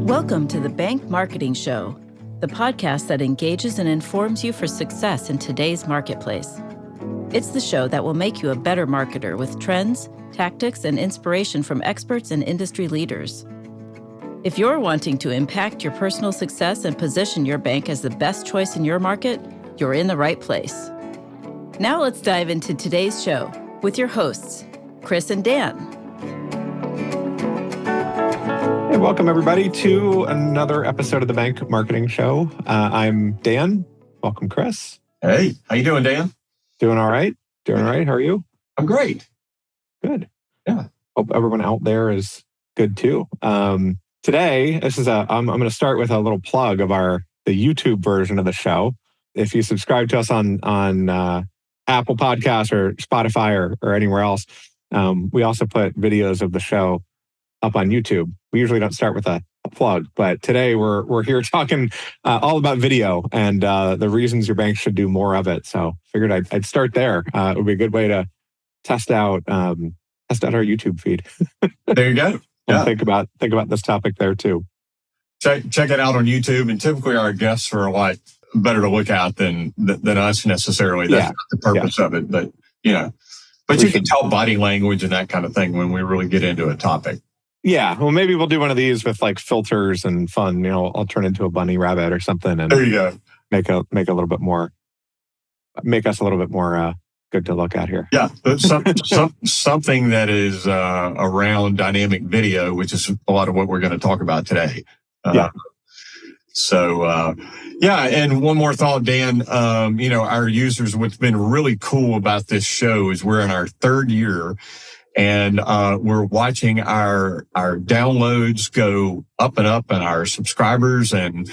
Welcome to the Bank Marketing Show, the podcast that engages and informs you for success in today's marketplace. It's the show that will make you a better marketer with trends, tactics, and inspiration from experts and industry leaders. If you're wanting to impact your personal success and position your bank as the best choice in your market, you're in the right place. Now let's dive into today's show with your hosts, Chris and Dan. Hey, welcome everybody to another episode of the Bank Marketing Show. I'm Dan. Welcome, Chris. Hey, how you doing, Dan? Doing all right. How are you? I'm great. Good. Yeah. Hope everyone out there is good too. Today, I'm going to start with a little plug of the YouTube version of the show. If you subscribe to us on Apple Podcasts or Spotify or anywhere else, we also put videos of the show up on YouTube. We usually don't start with a plug, but today we're here talking all about video and the reasons your bank should do more of it. So figured I'd start there. It would be a good way to test out our YouTube feed. There you go. Yeah. Think about this topic there too. Check it out on YouTube. And typically our guests are like better to look at than us necessarily. That's not the purpose of it, but you can tell body language and that kind of thing when we really get into a topic. Yeah, well, maybe we'll do one of these with like filters and fun. I'll turn into a bunny rabbit or something, and there you go. Make us a little bit more good to look at here. Yeah, something that is around dynamic video, which is a lot of what we're going to talk about today. And one more thought, Dan. Our users. What's been really cool about this show is we're in our third year. And we're watching our downloads go up and up and our subscribers. And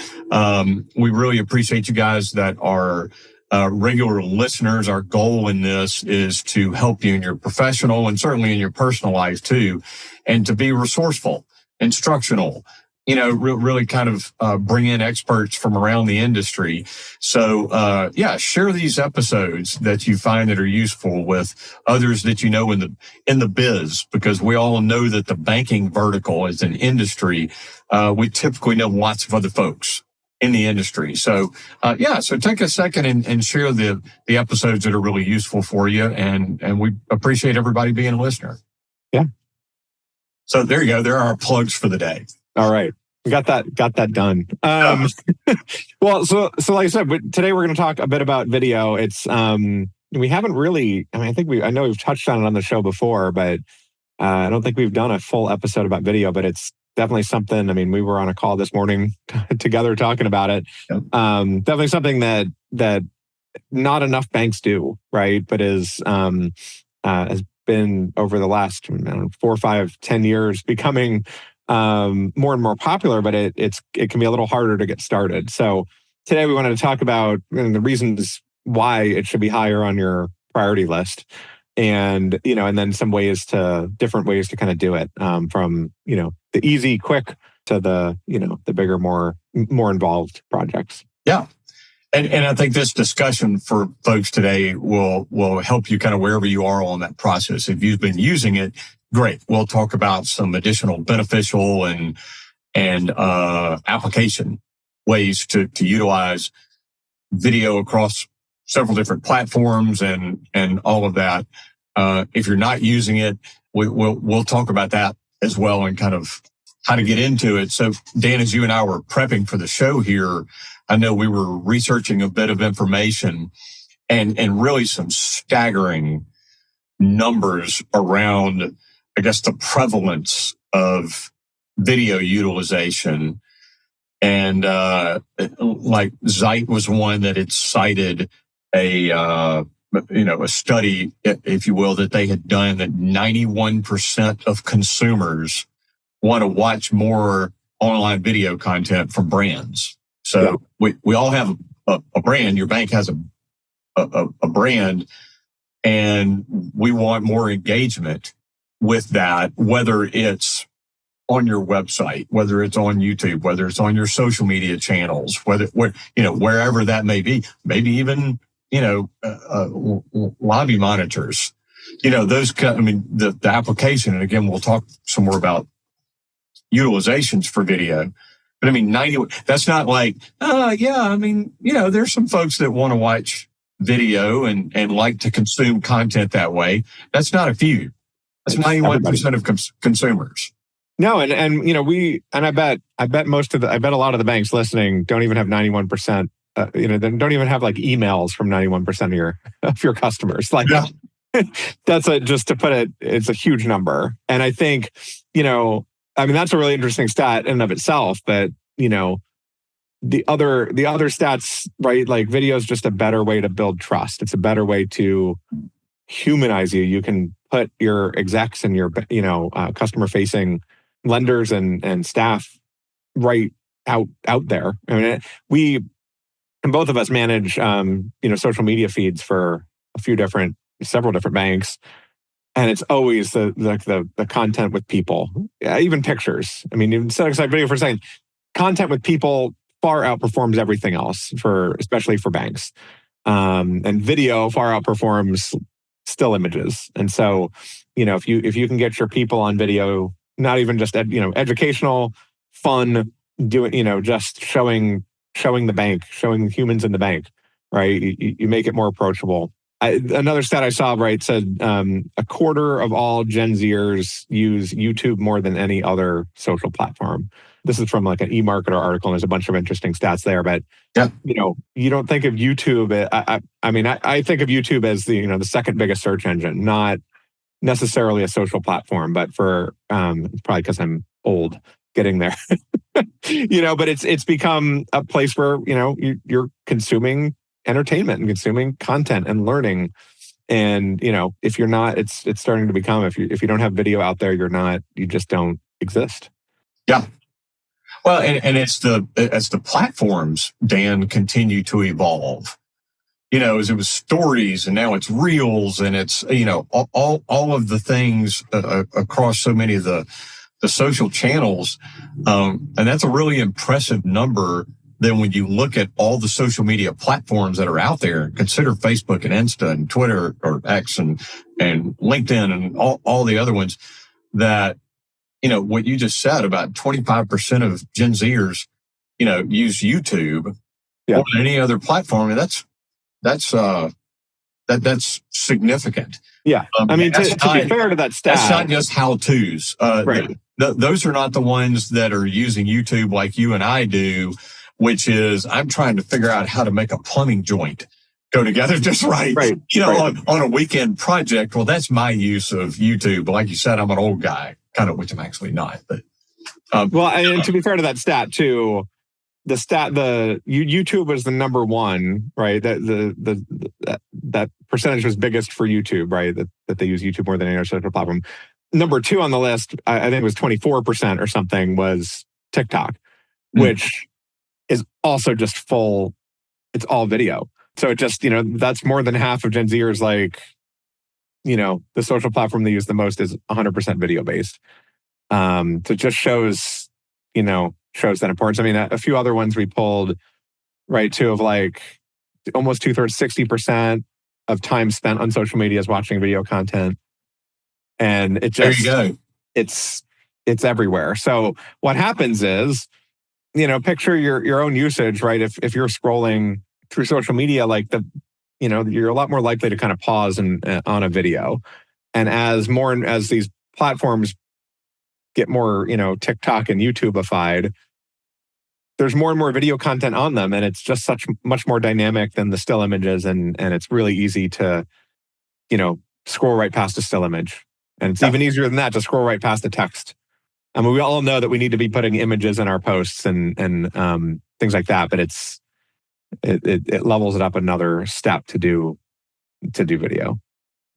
we really appreciate you guys that are regular listeners. Our goal in this is to help you in your professional and certainly in your personal life too, and to be resourceful, instructional, really kind of bring in experts from around the industry. So, share these episodes that you find that are useful with others that you know in the biz, because we all know that the banking vertical is an industry. We typically know lots of other folks in the industry. So, so take a second and share the episodes that are really useful for you. And we appreciate everybody being a listener. Yeah. So there you go. There are our plugs for the day. All right. We got that done. Well, so like I said, but today we're going to talk a bit about video. It's, we haven't really, I know we've touched on it on the show before, but I don't think we've done a full episode about video, but it's definitely something. We were on a call this morning together talking about it. Yep. Definitely something that not enough banks do, right? But has been over the last 4, 5, 10 years becoming more and more popular, but it can be a little harder to get started. So today we wanted to talk about the reasons why it should be higher on your priority list, and then some different ways to kind of do it, from the easy, quick to the the bigger, more involved projects. Yeah. And I think this discussion for folks today will help you kind of wherever you are on that process. If you've been using it, great. We'll talk about some additional beneficial and application ways to utilize video across several different platforms and all of that. If you're not using it, we'll talk about that as well and kind of how to get into it. So Dan, as you and I were prepping for the show here, I know we were researching a bit of information and really some staggering numbers around, I guess, the prevalence of video utilization. And like Zeit was one that had cited a study, if you will, that they had done that 91% of consumers want to watch more online video content from brands. So we all have a brand. Your bank has a brand, and we want more engagement with that, whether it's on your website, whether it's on YouTube, whether it's on your social media channels, wherever that may be, maybe even, lobby monitors, the application. And again, we'll talk some more about utilizations for video. But I mean, 90, that's not like, yeah, I mean, there's some folks that want to watch video and like to consume content that way. That's not a few. That's 91% of consumers. No, and I bet a lot of the banks listening don't even have 91%. Don't even have like emails from 91% of your customers. Like, yeah. That's just to put it, it's a huge number. And I think, that's a really interesting stat in and of itself. But the other stats, right? Like, video is just a better way to build trust. It's a better way to humanize you. You can put your execs and your customer facing lenders and staff right out there. I mean, and both of us manage social media feeds for several different banks, and it's always the content with people, even pictures. I mean, even set aside video for a second. Content with people far outperforms everything else, especially for banks, and video far outperforms still images. And so, if you can get your people on video, not even just educational, fun, doing just showing the bank, showing humans in the bank, right? You make it more approachable. Another stat I saw, right, said a quarter of all Gen Zers use YouTube more than any other social platform. This is from like an eMarketer article, and there's a bunch of interesting stats there. But yeah, you don't think of YouTube. I think of YouTube as the second biggest search engine, not necessarily a social platform, but for probably because I'm old, getting there. But it's become a place where you're consuming entertainment and consuming content and learning. And if you're not, it's starting to become, if you don't have video out there, you just don't exist. Yeah. Well, and as the platforms, Dan, continue to evolve, as it was stories and now it's reels and it's, all of the things across so many of the social channels. And that's a really impressive number. Then when you look at all the social media platforms that are out there, consider Facebook and Insta and Twitter or X and LinkedIn and all the other ones, that, what you just said about 25% of Gen Zers, use YouTube more than any other platform. And that's significant. Yeah. To be fair to that stat, that's not just how-tos. Right. Those are not the ones that are using YouTube like you and I do, which is, I'm trying to figure out how to make a plumbing joint go together just right. Right. On a weekend project. Well, that's my use of YouTube. But like you said, I'm an old guy, kind of, which I'm actually not. But and to be fair to that stat too, YouTube was the number one, right? That percentage was biggest for YouTube, right? That they use YouTube more than any other social platform. Number two on the list, I think it was 24% or something, was TikTok, which is also just full. It's all video. So it just, that's more than half of Gen Zers. Like, the social platform they use the most is 100% video based. So it just shows that importance. I mean, a few other ones we pulled, right, too, of like almost 2/3, 60% of time spent on social media is watching video content. And it just, there you go. It's everywhere. So what happens is, picture your own usage, right? If you're scrolling through social media, like you're a lot more likely to kind of pause on a video. And as these platforms get more, TikTok and YouTubeified, there's more and more video content on them, and it's just much more dynamic than the still images, and it's really easy to, scroll right past a still image. And it's even easier than that to scroll right past the text. I mean, we all know that we need to be putting images in our posts and things like that, but it levels it up another step to do video.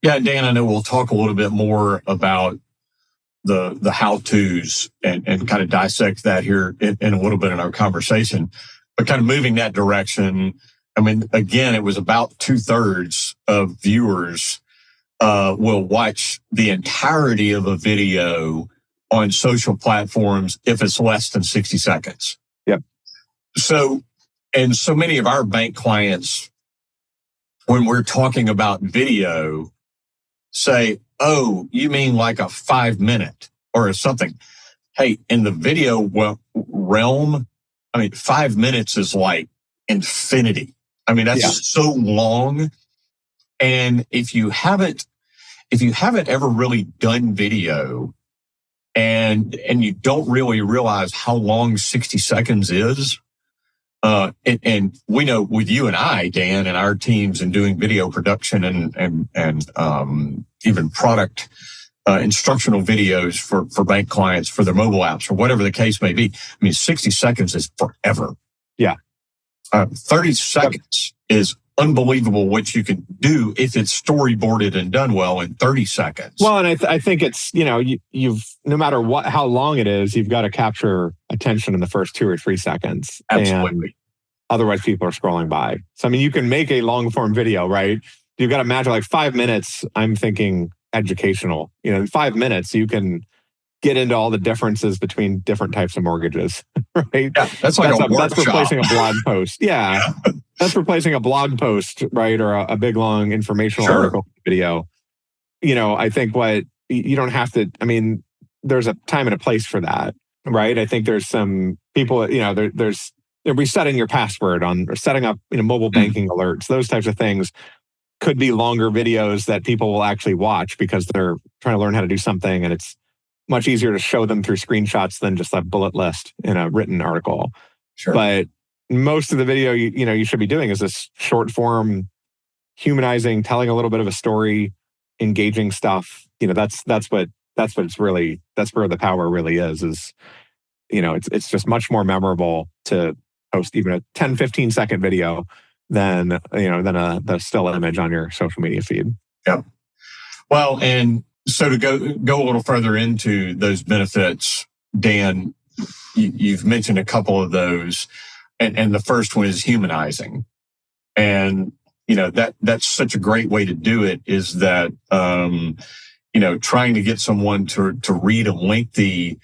Yeah, Dan, I know we'll talk a little bit more about the how-tos and kind of dissect that here in a little bit in our conversation. But kind of moving that direction, I mean, again, it was about 2/3 of viewers will watch the entirety of a video on social platforms if it's less than 60 seconds. Yep. So, and so many of our bank clients, when we're talking about video, say, oh, you mean like a 5-minute or something? Hey, in the video realm, I mean, 5 minutes is like infinity. I mean, that's so long. And if you haven't ever really done video and you don't really realize how long 60 seconds is, and we know with you and I, Dan, and our teams in doing video production and even product instructional videos for bank clients for their mobile apps or whatever the case may be. I mean, 60 seconds is forever. Yeah. 30 seconds is unbelievable what you can do if it's storyboarded and done well in 30 seconds. Well, and I think it's, you've no matter how long it is, you've got to capture attention in the first 2 or 3 seconds. Absolutely. And otherwise, people are scrolling by. So, I mean, you can make a long form video, right? You've got to imagine like 5 minutes. I'm thinking educational. In 5 minutes, you can get into all the differences between different types of mortgages, right? Yeah, that's replacing a blog post. Yeah. That's replacing a blog post, right? Or a big, long informational article video. I think what you don't have to, I mean, there's a time and a place for that, right? I think there's some people, there's resetting your password or setting up, mobile banking alerts, those types of things could be longer videos that people will actually watch because they're trying to learn how to do something. And it's much easier to show them through screenshots than just a bullet list in a written article. Sure. But most of the video you should be doing is this short form, humanizing, telling a little bit of a story, engaging stuff. That's where the power really is it's just much more memorable to post even a 10, 15 second video than the still image on your social media feed. Yeah. Well, and so to go a little further into those benefits, Dan, you've mentioned a couple of those, and the first one is humanizing, and that's such a great way to do it. Is that trying to get someone to read a lengthy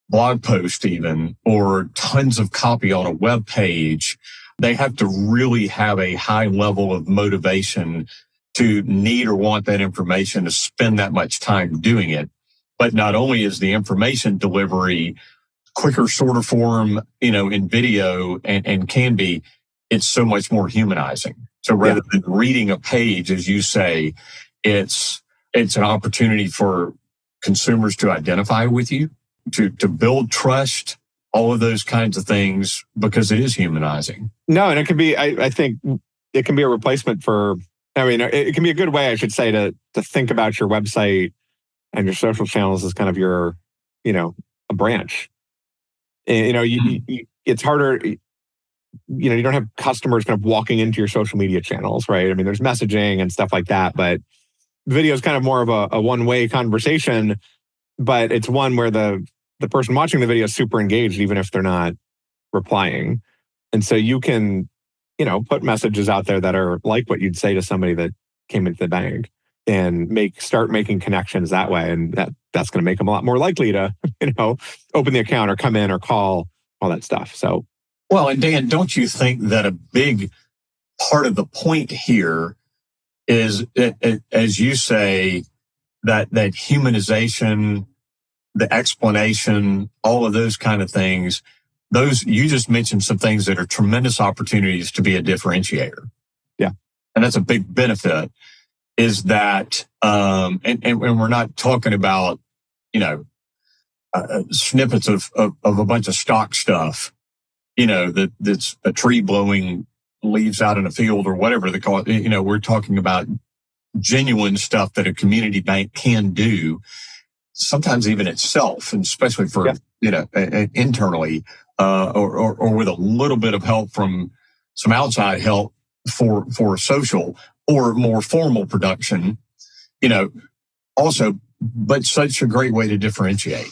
blog post, even or tons of copy on a web page, they have to really have a high level of motivation to need or want that information to spend that much time doing it. But not only is the information delivery quicker, shorter form, in video and can be, it's so much more humanizing. So rather than reading a page, as you say, it's an opportunity for consumers to identify with you, to build trust, all of those kinds of things, because it is humanizing. No, and it can be, I think it can be a replacement for, it can be a good way, I should say, to think about your website and your social channels as kind of your, a branch. It's harder, you don't have customers kind of walking into your social media channels, right? I mean, there's messaging and stuff like that, but video is kind of more of a one-way conversation, but it's one where the person watching the video is super engaged, even if they're not replying. And so you can, put messages out there that are like what you'd say to somebody that came into the bank and start making connections that way. And that's going to make them a lot more likely to, open the account or come in or call, all that stuff. So, well, and Dan, don't you think that a big part of the point here is, as you say, that humanization, the explanation, all of those kind of things, you just mentioned some things that are tremendous opportunities to be a differentiator. Yeah. And that's a big benefit, is that, and we're not talking about, snippets of a bunch of stock stuff, that's a tree blowing leaves out in a field or whatever they call it. We're talking about genuine stuff that a community bank can do, sometimes even itself, and especially for, internally, or with a little bit of help from some outside help for social or more formal production, also, but such a great way to differentiate,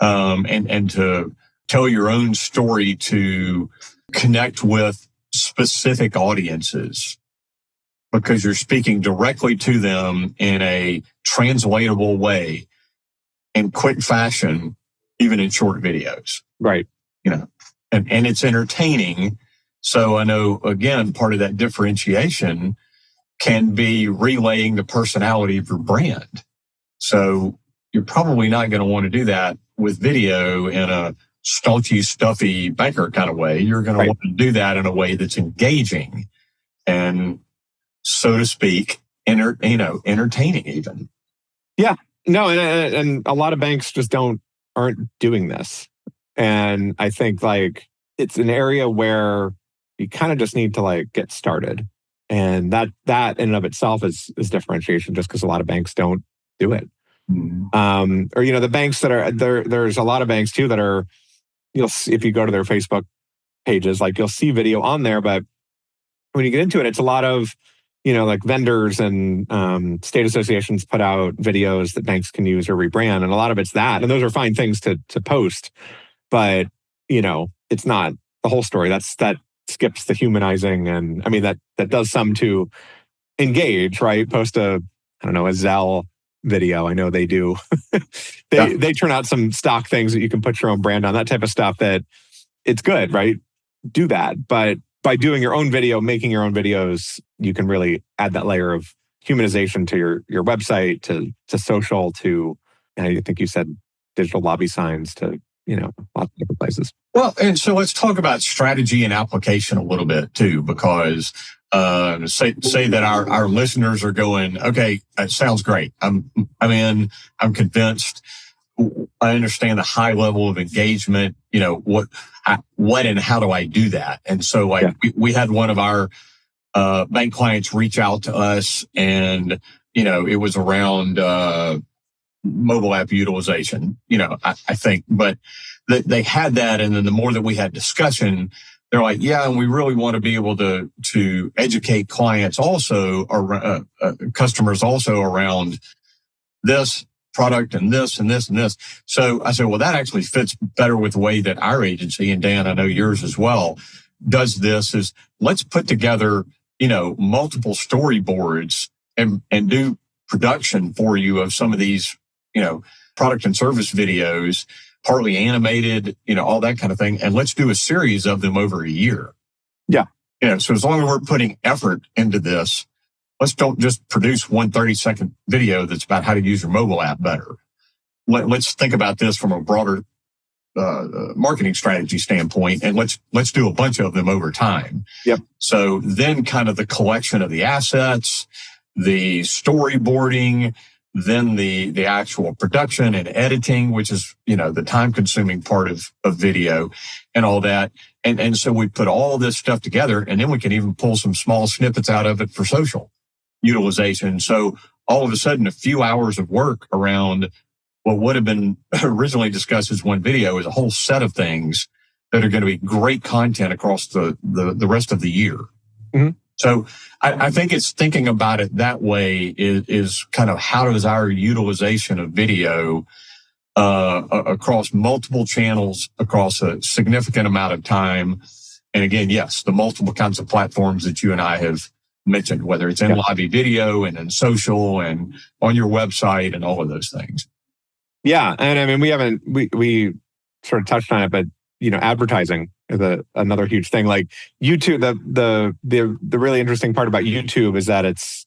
and to tell your own story, to connect with specific audiences, because you're speaking directly to them in a translatable way, in quick fashion, even in short videos. Right. And it's entertaining. So I know, again, part of that differentiation can be relaying the personality of your brand. So you're probably not going to want to do that with video in a staunchy, stuffy banker kind of way. You're going to want to do that in a way that's engaging and, so to speak, entertaining even. Yeah. No, and a lot of banks just aren't doing this. And I think like it's an area where you kind of just need to like get started. And that in and of itself is differentiation, just because a lot of banks don't do it. Mm-hmm. Or the banks that are there's a lot of banks too that are, if you go to their Facebook pages, like you'll see video on there, but when you get into it, it's a lot of like vendors and state associations put out videos that banks can use or rebrand, and a lot of it's that, and those are fine things to post, but it's not the whole story. That skips the humanizing, and I mean that does some to engage, right? Post a Zelle video. I know they do. They turn out some stock things that you can put your own brand on, that type of stuff. That it's good, right? Do that, but by doing your own video, making your own videos, you can really add that layer of humanization to your website, to social, to, I think you said digital lobby signs, to lots of different places. Well, and so let's talk about strategy and application a little bit too, because say that our listeners are going, okay, that sounds great. I'm in. I'm convinced. I understand the high level of engagement. What and how do I do that? And so, we had one of our bank clients reach out to us, and it was around mobile app utilization. I think, but they had that, and then the more that we had discussion, they're like, yeah, and we really want to be able to educate clients also, or customers also, around this product and this and this and this. So I said, well, that actually fits better with the way that our agency, and Dan, I know yours as well, does this. Is let's put together, multiple storyboards and do production for you of some of these, product and service videos, partly animated, all that kind of thing. And let's do a series of them over a year. Yeah. So as long as we're putting effort into this, let's don't just produce one 30-second video that's about how to use your mobile app better. Let's think about this from a broader marketing strategy standpoint, and let's do a bunch of them over time. Yep. So then kind of the collection of the assets, the storyboarding, then the actual production and editing, which is, the time-consuming part of video and all that. And so we put all this stuff together, and then we can even pull some small snippets out of it for social utilization. So all of a sudden, a few hours of work around what would have been originally discussed as one video is a whole set of things that are going to be great content across the rest of the year. Mm-hmm. So I think it's thinking about it that way is kind of how does our utilization of video across multiple channels, across a significant amount of time. And again, yes, the multiple kinds of platforms that you and I have mentioned, whether it's in lobby video and in social and on your website and all of those things. Yeah. And I mean, we sort of touched on it, but advertising is another huge thing. Like YouTube, the really interesting part about YouTube is that it's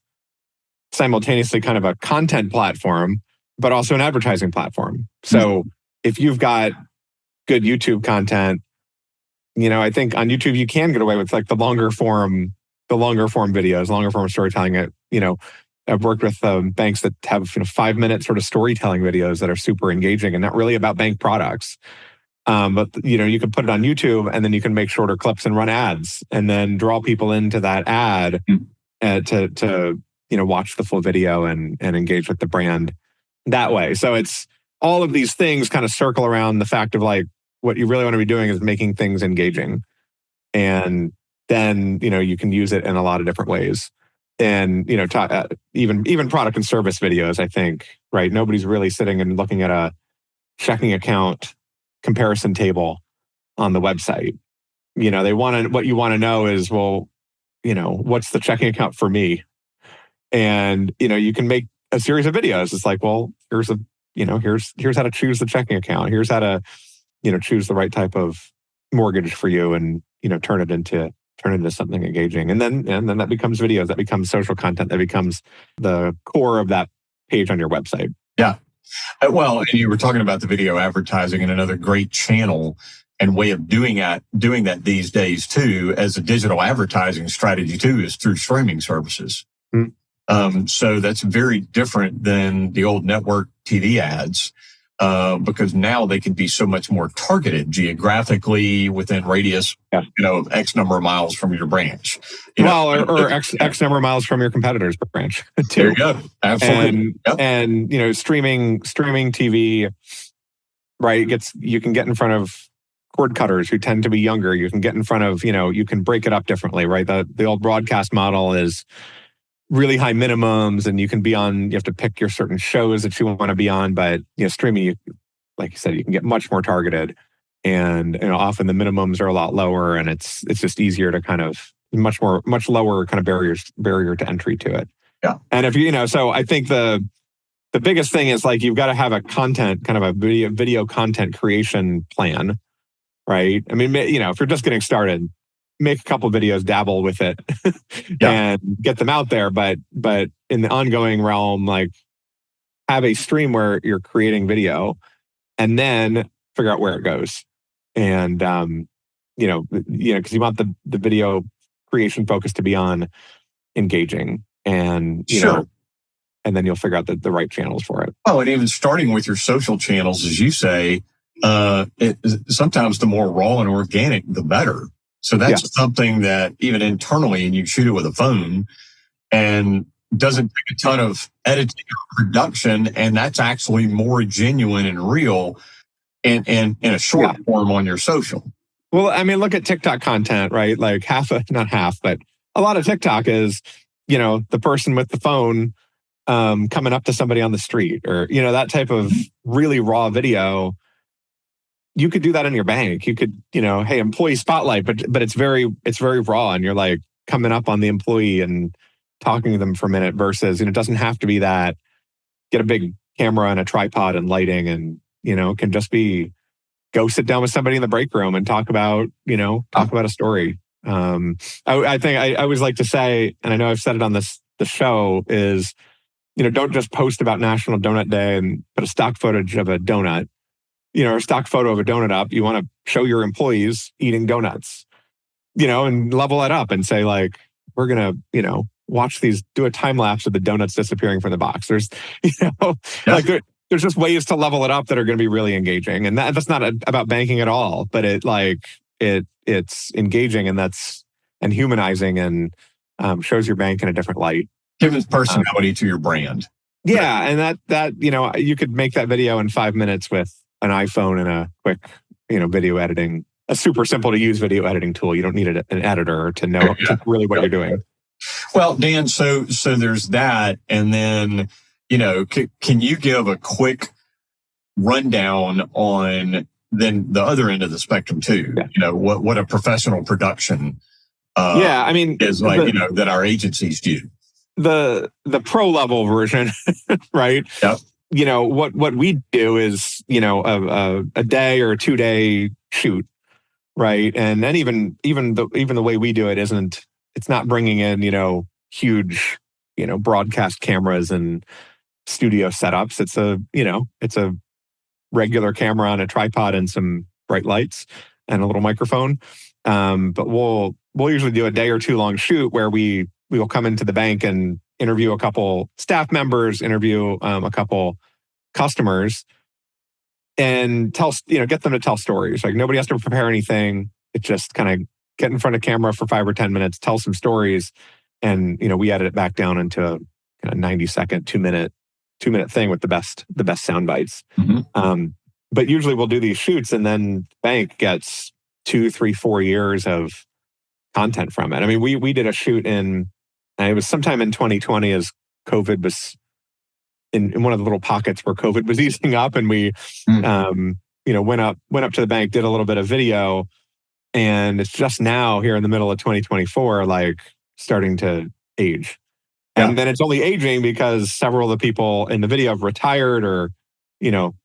simultaneously kind of a content platform, but also an advertising platform. So if you've got good YouTube content, I think on YouTube you can get away with like the longer form videos, longer form storytelling. I've worked with banks that have 5-minute sort of storytelling videos that are super engaging and not really about bank products. But you can put it on YouTube, and then you can make shorter clips and run ads, and then draw people into that ad to watch the full video and engage with the brand that way. So it's all of these things kind of circle around the fact of like what you really want to be doing is making things engaging, and then you can use it in a lot of different ways. And even product and service videos, I think, right? Nobody's really sitting and looking at a checking account comparison table on the website. What you want to know is, well, what's the checking account for me? And you can make a series of videos. It's like, well, here's how to choose the checking account. Here's how to choose the right type of mortgage for you, and turn it into something engaging. And then that becomes videos, that becomes social content, that becomes the core of that page on your website. Yeah. Well, and you were talking about the video advertising, and another great channel and way of doing that these days too, as a digital advertising strategy too, is through streaming services. So that's very different than the old network TV ads, because now they can be so much more targeted geographically within radius, of X number of miles from your branch. Or X number of miles from your competitor's branch too. There you go. Absolutely. And streaming TV, right? You can get in front of cord cutters who tend to be younger. You can get in front of, you can break it up differently, right? The old broadcast model is really high minimums, and you have to pick your certain shows that you want to be on. But streaming, like you said, you can get much more targeted, and often the minimums are a lot lower, and it's just easier to kind of much lower kind of barrier to entry to it. Yeah. And if so I think the biggest thing is like you've got to have a video content creation plan, right? I mean, if you're just getting started, make a couple videos, dabble with it, and get them out there. But in the ongoing realm, like have a stream where you're creating video, and then figure out where it goes. And because you want the video creation focus to be on engaging, and and then you'll figure out the right channels for it. Oh, and even starting with your social channels, as you say, sometimes the more raw and organic, the better. So that's something that even internally, and you shoot it with a phone, and doesn't take a ton of editing or production, and that's actually more genuine and real in a short form on your social. Well, I mean, look at TikTok content, right? Like not half, but a lot of TikTok is, the person with the phone coming up to somebody on the street, or, that type of really raw video. You could do that in your bank. You could, hey, employee spotlight, but it's very raw, and you're like coming up on the employee and talking to them for a minute versus, it doesn't have to be that. Get a big camera and a tripod and lighting, and, can just be go sit down with somebody in the break room and talk about a story. I think I always like to say, and I know I've said it on the show, is, don't just post about National Donut Day and put a stock footage of a donut, or a stock photo of a donut up. You want to show your employees eating donuts, and level it up and say, like, we're going to, watch these, do a time lapse of the donuts disappearing from the box. There's, like there's just ways to level it up that are going to be really engaging. And that's not about banking at all, but it's engaging, and humanizing, and shows your bank in a different light. Gives personality to your brand. Yeah. And that, you could make that video in 5 minutes with an iPhone and a quick, video editing, a super simple to use video editing tool. You don't need an editor to know really what you're doing. Well, Dan, so there's that. And then, can you give a quick rundown on then the other end of the spectrum too? Yeah. What a professional production is like, that our agencies do. The pro level version, right? Yep. What we do is, a day or a 2-day shoot, right? And then even the way we do it it's not bringing in, huge, broadcast cameras and studio setups. It's a regular camera on a tripod and some bright lights and a little microphone. But we'll usually do a day or 2 long shoot where we will come into the bank and interview a couple staff members, interview a couple customers, and get them to tell stories. Like, nobody has to prepare anything. It's just kind of get in front of camera for 5 or 10 minutes, tell some stories, and we edit it back down into a kind of 90-second, 2-minute thing with the best sound bites. Mm-hmm. But usually we'll do these shoots, and then bank gets 2, 3, 4 years of content from it. I mean, we did a shoot it was sometime in 2020 as COVID was in one of the little pockets where COVID was easing up, and we went up to the bank, did a little bit of video, and it's just now here in the middle of 2024, like starting to age. And then it's only aging because several of the people in the video have retired or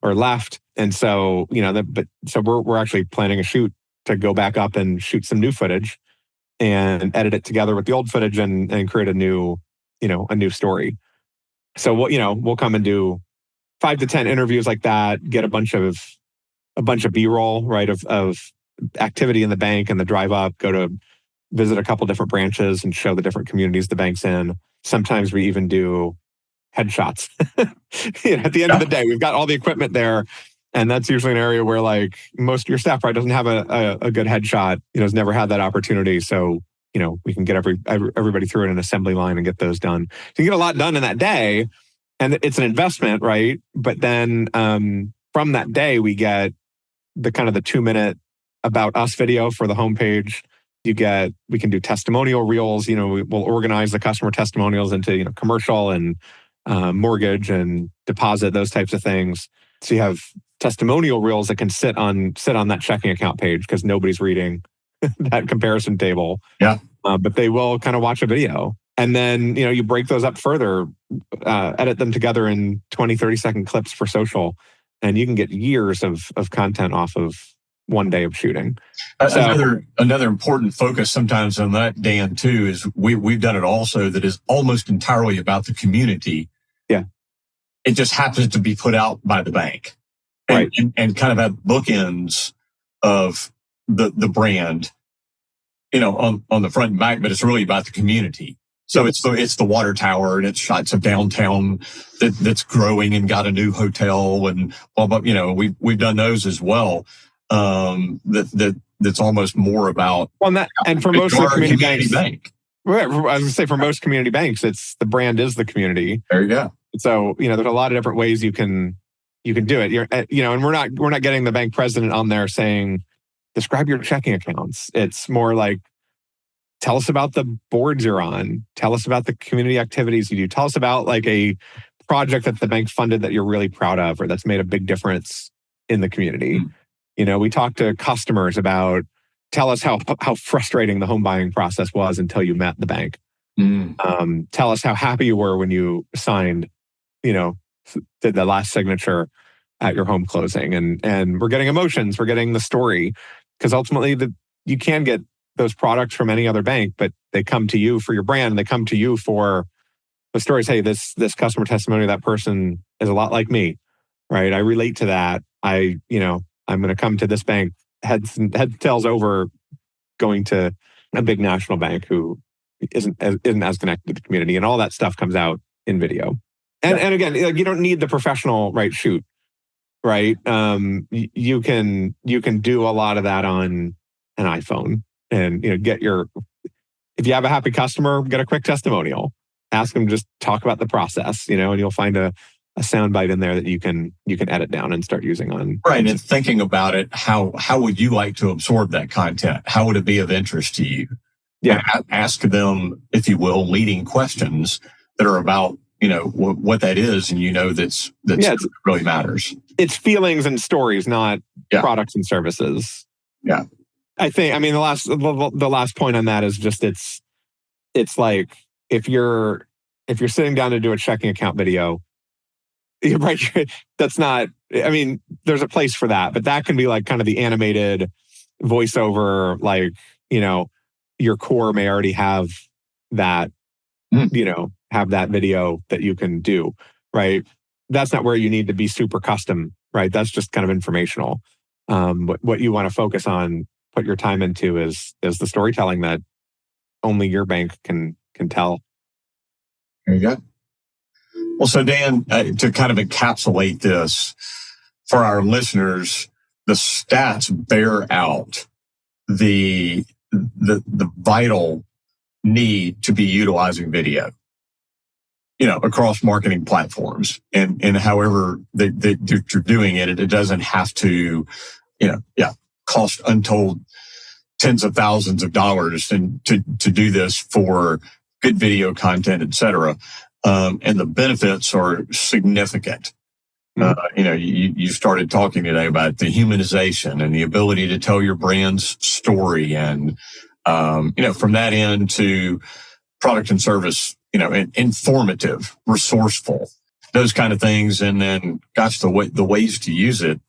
left. And so, so we're actually planning a shoot to go back up and shoot some new footage and edit it together with the old footage and create a new story. So we'll come and do 5 to 10 interviews like that, get a bunch of B-roll, right, of activity in the bank and the drive up, go to visit a couple different branches and show the different communities the bank's in. Sometimes we even do headshots. At the end of the day, we've got all the equipment there. And that's usually an area where like most of your staff probably doesn't have a good headshot, has never had that opportunity. So, we can get everybody through an assembly line and get those done. So you get a lot done in that day, and it's an investment, right? But then from that day, we get the 2-minute about us video for the homepage. We can do testimonial reels. We'll organize the customer testimonials into, commercial and mortgage and deposit, those types of things. So you have testimonial reels that can sit on that checking account page because nobody's reading that comparison table. Yeah. But they will kind of watch a video. And then, you break those up further, edit them together in 20, 30-second clips for social. And you can get years of content off of one day of shooting. Another important focus sometimes on that, Dan, too, is we've done it also that is almost entirely about the community. Yeah. It just happens to be put out by the bank. Right. And kind of have bookends of the brand, on the front and back, but it's really about the community. So it's the water tower, and it's shots of downtown that's growing and got a new hotel, and we've done those as well. That's almost more about and for most of the community bank. Right, I was going to say for most community banks, it's the brand is the community. There you go. So there's a lot of different ways you can do it. And we're not getting the bank president on there saying, describe your checking accounts. It's more like, tell us about the boards you're on. Tell us about the community activities you do. Tell us about like a project that the bank funded that you're really proud of or that's made a big difference in the community. We talk to customers about, tell us how frustrating the home buying process was until you met the bank. Tell us how happy you were when you signed, did the last signature at your home closing. And we're getting emotions, we're getting the story. Because ultimately you can get those products from any other bank, but they come to you for your brand, and they come to you for the stories. Hey, this customer testimony, that person is a lot like me, right? I relate to that. I'm going to come to this bank head tails over going to a big national bank who isn't as connected to the community, and all that stuff comes out in video. And again, you don't need the professional shoot, right? You can do a lot of that on an iPhone, and if you have a happy customer, get a quick testimonial. Ask them, just talk about the process, and you'll find a soundbite in there that you can edit down and start using on. Right. And thinking about it, how would you like to absorb that content? How would it be of interest to you? Yeah. Ask them, if you will, leading questions that are about, what that is. And that's really matters. It's feelings and stories, not products and services. Yeah. I think, the last point on that is just, it's like, if you're sitting down to do a checking account video, right, that's not, there's a place for that, but that can be like kind of the animated voiceover, your core may already have that, have that video that you can do, right? That's not where you need to be super custom, right? That's just kind of informational. What you want to focus on, put your time into is the storytelling that only your bank can tell. There you go. Well, so Dan, to kind of encapsulate this for our listeners, the stats bear out the vital need to be utilizing video, across marketing platforms, and however that you're doing it. It doesn't have to, cost untold tens of thousands of dollars to do this for good video content, et cetera. And the benefits are significant. You started talking today about the humanization and the ability to tell your brand's story, and from that end to product and service, informative, resourceful, those kind of things. And then, the ways to use it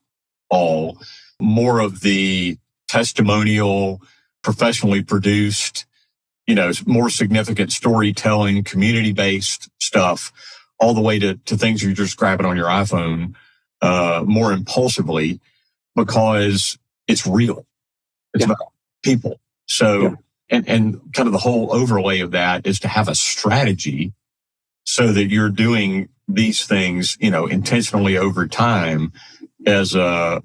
all, more of the testimonial, professionally produced, more significant storytelling, community-based stuff all the way to things you're just grabbing on your iPhone more impulsively, because it's real. It's about people. So, and kind of the whole overlay of that is to have a strategy so that you're doing these things, intentionally over time as a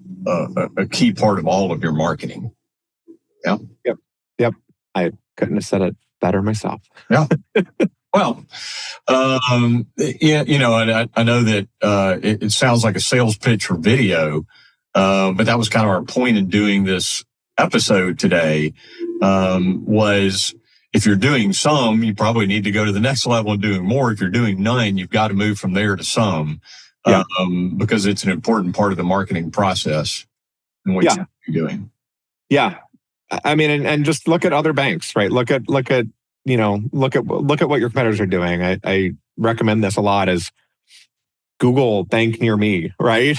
key part of all of your marketing. Yeah. Yep. I couldn't have said it better myself. Yeah. Well, and I know that it sounds like a sales pitch for video, but that was kind of our point in doing this episode today, was if you're doing some, you probably need to go to the next level and doing more. If you're doing none, you've got to move from there to some, because it's an important part of the marketing process and what you're doing. Yeah. I mean, and just look at other banks, right? Look at what your competitors are doing. I recommend this a lot as Google bank near me, right?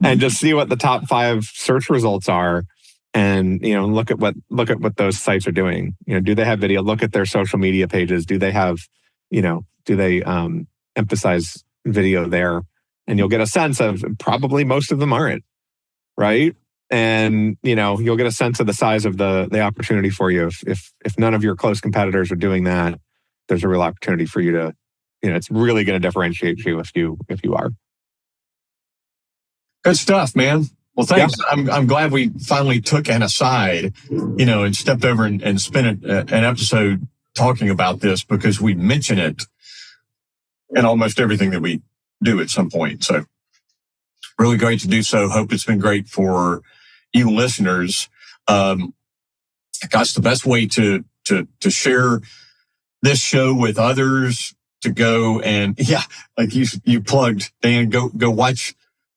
And just see what the top 5 search results are. And, look at what those sites are doing. Do they have video? Look at their social media pages. Do they have, do they emphasize video there? And you'll get a sense of probably most of them aren't, right? And, you'll get a sense of the size of the opportunity for you. If none of your close competitors are doing that, there's a real opportunity for you to, it's really going to differentiate you if you are. Good stuff, man. Well, thanks. Yeah. I'm glad we finally took an aside, and stepped over and spent an episode talking about this, because we mention it in almost everything that we do at some point. So really great to do so. Hope it's been great for you listeners. Gosh, the best way to share this show with others, to go and like you plugged, Dan, go watch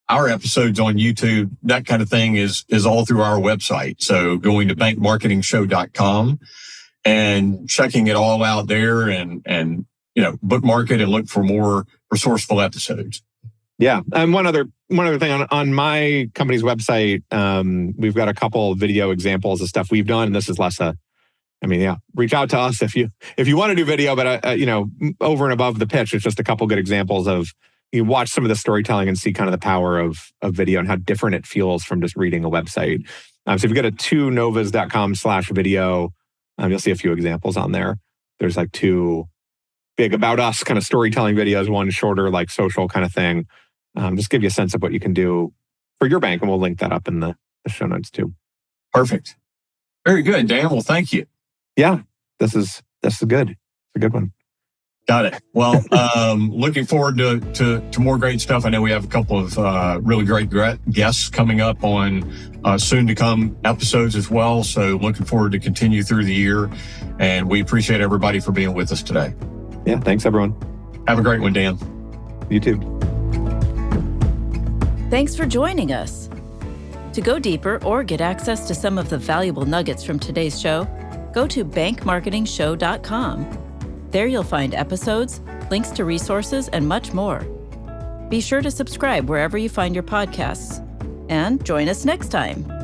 our episodes on YouTube. That kind of thing is all through our website. So going to bankmarketingshow.com and checking it all out there, and bookmark it and look for more resourceful episodes. Yeah. And one other thing on my company's website, we've got a couple of video examples of stuff we've done. This is less reach out to us if you want to do video, but over and above the pitch, it's just a couple good examples of, you watch some of the storytelling and see kind of the power of video and how different it feels from just reading a website. So if you go to 2novas.com/video, you'll see a few examples on there. There's like 2 big about us kind of storytelling videos, one shorter, like social kind of thing. Just give you a sense of what you can do for your bank. And we'll link that up in the show notes too. Perfect. Very good, Dan. Well, thank you. Yeah, this is good. It's a good one. Got it. Well, looking forward to more great stuff. I know we have a couple of really great guests coming up on soon to come episodes as well. So looking forward to continue through the year. And we appreciate everybody for being with us today. Yeah, thanks everyone. Have a great one, Dan. You too. Thanks for joining us. To go deeper or get access to some of the valuable nuggets from today's show, go to bankmarketingshow.com. There you'll find episodes, links to resources, and much more. Be sure to subscribe wherever you find your podcasts. And join us next time.